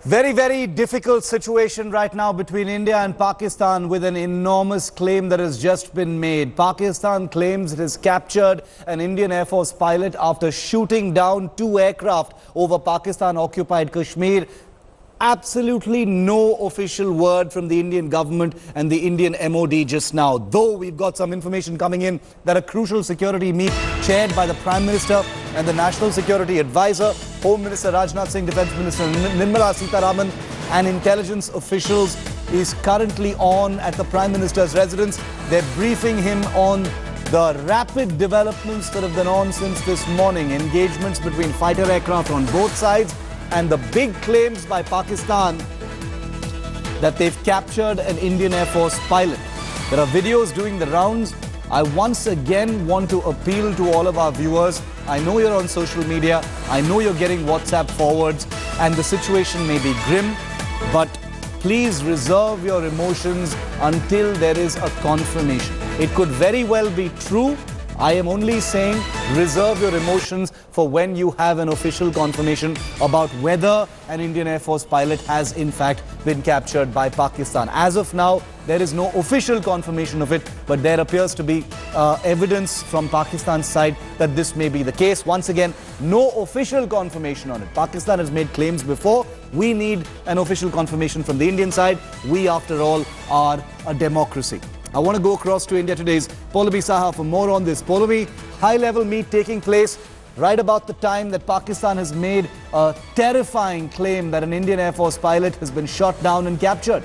Very, very difficult situation right now between India and Pakistan with an enormous claim that has just been made. Pakistan claims it has captured an Indian Air Force pilot after shooting down 2 aircraft over Pakistan-occupied Kashmir. Absolutely no official word from the Indian government and the Indian MOD just now. Though we've got some information coming in that a crucial security meet chaired by the Prime Minister and the National Security Advisor, Home Minister Rajnath Singh, Defence Minister Nirmala Sitharaman and intelligence officials is currently on at the Prime Minister's residence. They're briefing him on the rapid developments that have been on since this morning. Engagements between fighter aircraft on both sides and the big claims by Pakistan that they've captured an Indian Air Force pilot. There are videos doing the rounds. I once again want to appeal to all of our viewers. I know you're on social media. I know you're getting WhatsApp forwards and the situation may be grim, but please reserve your emotions until there is a confirmation. It could very well be true. I am only saying reserve your emotions for when you have an official confirmation about whether an Indian Air Force pilot has in fact been captured by Pakistan. As of now, there is no official confirmation of it, but there appears to be evidence from Pakistan's side that this may be the case. Once again, no official confirmation on it. Pakistan has made claims before. We need an official confirmation from the Indian side. We, after all, are a democracy. I want to go across to India Today's Pallavi Saha for more on this. Pallavi, high-level meet taking place right about the time that Pakistan has made a terrifying claim that an Indian Air Force pilot has been shot down and captured.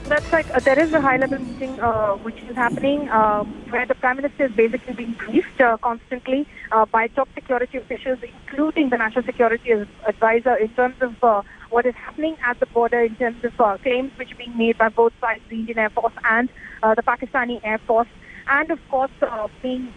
That's right. There is a high-level meeting which is happening where the Prime Minister is basically being briefed constantly by top security officials, including the National Security Advisor, in terms of what is happening at the border, in terms of claims which are being made by both sides, the Indian Air Force and the Pakistani Air Force, and of course being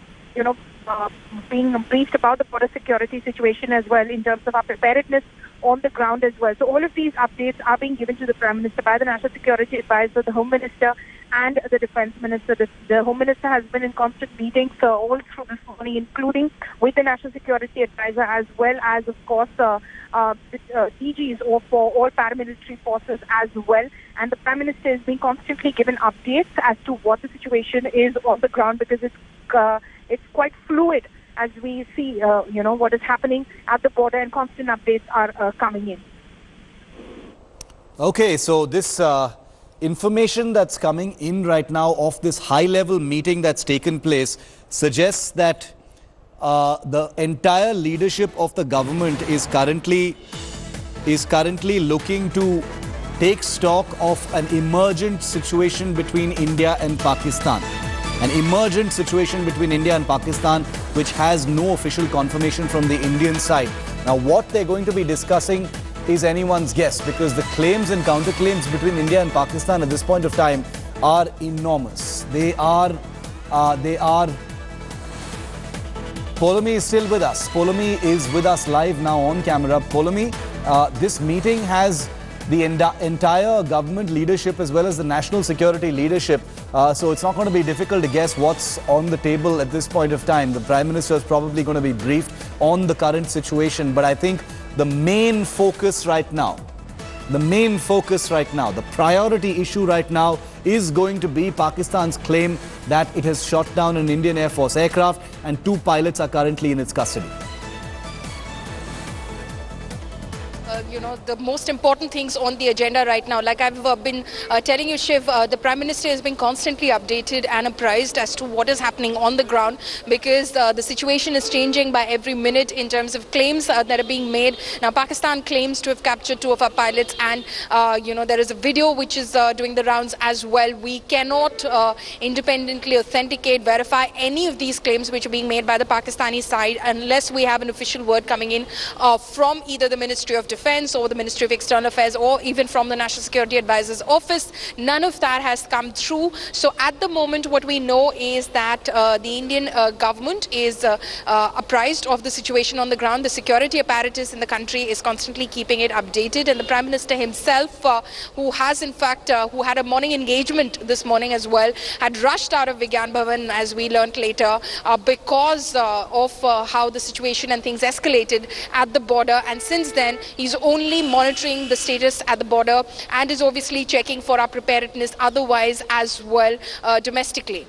briefed about the border security situation as well, in terms of our preparedness on the ground as well. So all of these updates are being given to the Prime Minister by the National Security Advisor, the Home Minister and the Defence Minister. The Home Minister has been in constant meetings all through this morning, including with the National Security Advisor, as well as, of course, the DGs for all paramilitary forces as well. And the Prime Minister is being constantly given updates as to what the situation is on the ground, because it's quite fluid as we see, what is happening at the border, and constant updates are coming in. Okay, so this information that's coming in right now of this high-level meeting that's taken place suggests that the entire leadership of the government is currently looking to take stock of an emergent situation between India and Pakistan. An emergent situation between India and Pakistan, which has no official confirmation from the Indian side. Now, what they're going to be discussing is anyone's guess, because the claims and counterclaims between India and Pakistan at this point of time are enormous. They are. Pallavi is still with us. Pallavi is with us live now on camera. Pallavi, this meeting has the entire government leadership as well as the national security leadership. So it's not going to be difficult to guess what's on the table at this point of time. The Prime Minister is probably going to be briefed on the current situation. But I think the main focus right now, the priority issue right now is going to be Pakistan's claim that it has shot down an Indian Air Force aircraft and 2 pilots are currently in its custody. The most important things on the agenda right now, like I've been telling you, Shiv, the Prime Minister has been constantly updated and apprised as to what is happening on the ground, because the situation is changing by every minute in terms of claims that are being made. Now, Pakistan claims to have captured 2 of our pilots, and there is a video which is doing the rounds as well. We cannot independently authenticate, verify any of these claims which are being made by the Pakistani side unless we have an official word coming in from either the Ministry of Defence or the Ministry of External Affairs, or even from the National Security Advisor's office. None of that has come through. So at the moment, what we know is that the Indian government is apprised of the situation on the ground. The security apparatus in the country is constantly keeping it updated, and the Prime Minister himself, who has in fact who had a morning engagement this morning as well, had rushed out of Vigyan Bhavan, as we learnt later, because of how the situation and things escalated at the border. And since then, he's only monitoring the status at the border and is obviously checking for our preparedness otherwise as well domestically.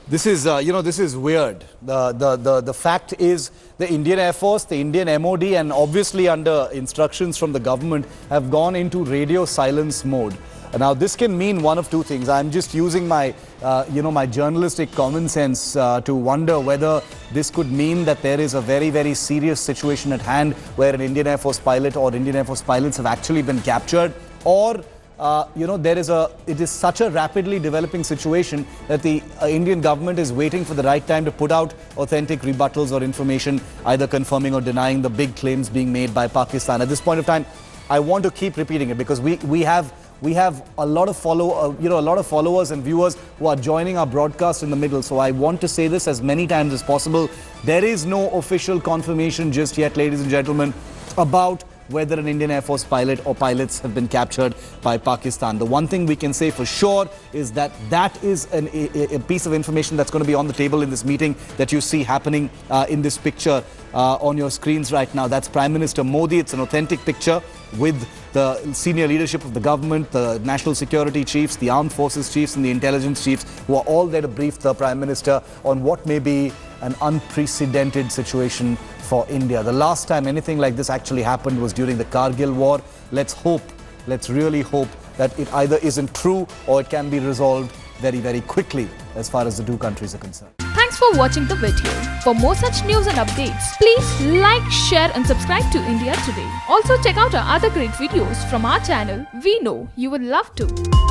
This is, this is weird. The fact is the Indian Air Force, the Indian MOD, and obviously under instructions from the government have gone into radio silence mode. Now, this can mean one of two things. I'm just using my, my journalistic common sense to wonder whether this could mean that there is a very, very serious situation at hand where an Indian Air Force pilot or Indian Air Force pilots have actually been captured, or it is such a rapidly developing situation that the Indian government is waiting for the right time to put out authentic rebuttals or information, either confirming or denying the big claims being made by Pakistan. At this point of time, I want to keep repeating it because we have a lot of followers and viewers who are joining our broadcast in the middle. So I want to say this as many times as possible. There is no official confirmation just yet, ladies and gentlemen, about whether an Indian Air Force pilot or pilots have been captured by Pakistan. The one thing we can say for sure is that that is a piece of information that's going to be on the table in this meeting that you see happening in this picture on your screens right now. That's Prime Minister Modi. It's an authentic picture with the senior leadership of the government, the national security chiefs, the armed forces chiefs and the intelligence chiefs, who are all there to brief the Prime Minister on what may be an unprecedented situation for India. The last time anything like this actually happened was during the Kargil war. Let's really hope that it either isn't true or it can be resolved very, very quickly as far as the two countries are concerned. Thanks for watching the video. For more such news and updates, please like, share and subscribe to India Today. Also check out our other great videos from our channel. We know you will love to.